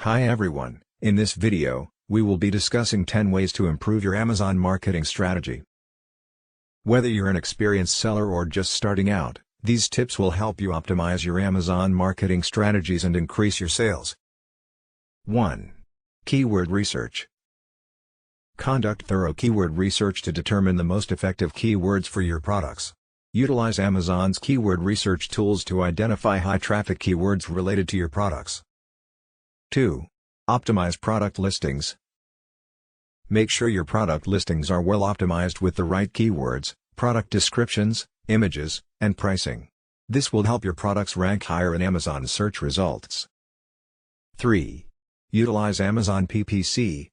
Hi everyone, in this video, we will be discussing 10 ways to improve your Amazon marketing strategy. Whether you're an experienced seller or just starting out, these tips will help you optimize your Amazon marketing strategies and increase your sales. 1. Keyword research. Conduct thorough keyword research to determine the most effective keywords for your products. Utilize Amazon's keyword research tools to identify high-traffic keywords related to your products. 2. Optimize product listings. Make sure your product listings are well optimized with the right keywords, product descriptions, images, and pricing. This will help your products rank higher in Amazon search results. 3. Utilize Amazon PPC.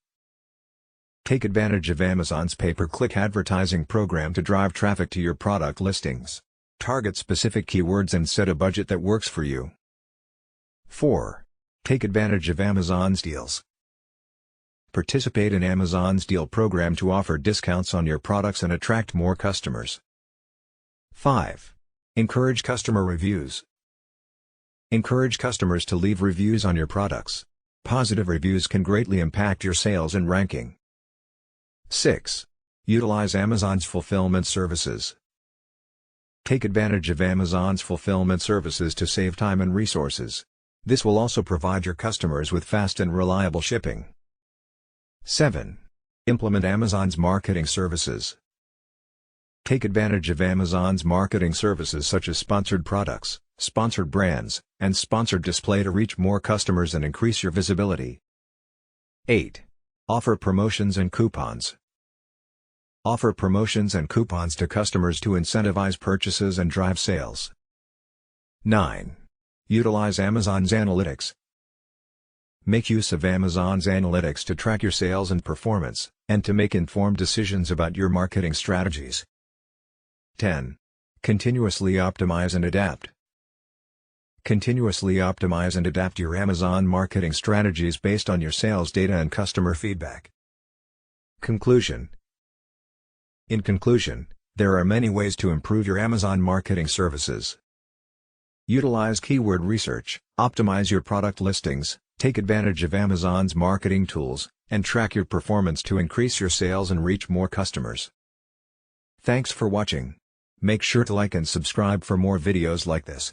Take advantage of Amazon's pay-per-click advertising program to drive traffic to your product listings. Target specific keywords and set a budget that works for you. 4. Take advantage of Amazon's deals. Participate in Amazon's deal program to offer discounts on your products and attract more customers. 5. Encourage customer reviews. Encourage customers to leave reviews on your products. Positive reviews can greatly impact your sales and ranking. 6. Utilize Amazon's fulfillment services. Take advantage of Amazon's fulfillment services to save time and resources. This will also provide your customers with fast and reliable shipping. 7. Implement Amazon's marketing services. Take advantage of Amazon's marketing services such as sponsored products, sponsored brands, and sponsored display to reach more customers and increase your visibility. 8. Offer promotions and coupons. Offer promotions and coupons to customers to incentivize purchases and drive sales. 9. Utilize Amazon's analytics. Make use of Amazon's analytics to track your sales and performance, and to make informed decisions about your marketing strategies. 10. Continuously optimize and adapt. Continuously optimize and adapt your Amazon marketing strategies based on your sales data and customer feedback. Conclusion. In conclusion, there are many ways to improve your Amazon marketing services. Utilize keyword research, optimize your product listings, take advantage of Amazon's marketing tools, and track your performance to increase your sales and reach more customers. Thanks for watching. Make sure to like and subscribe for more videos like this.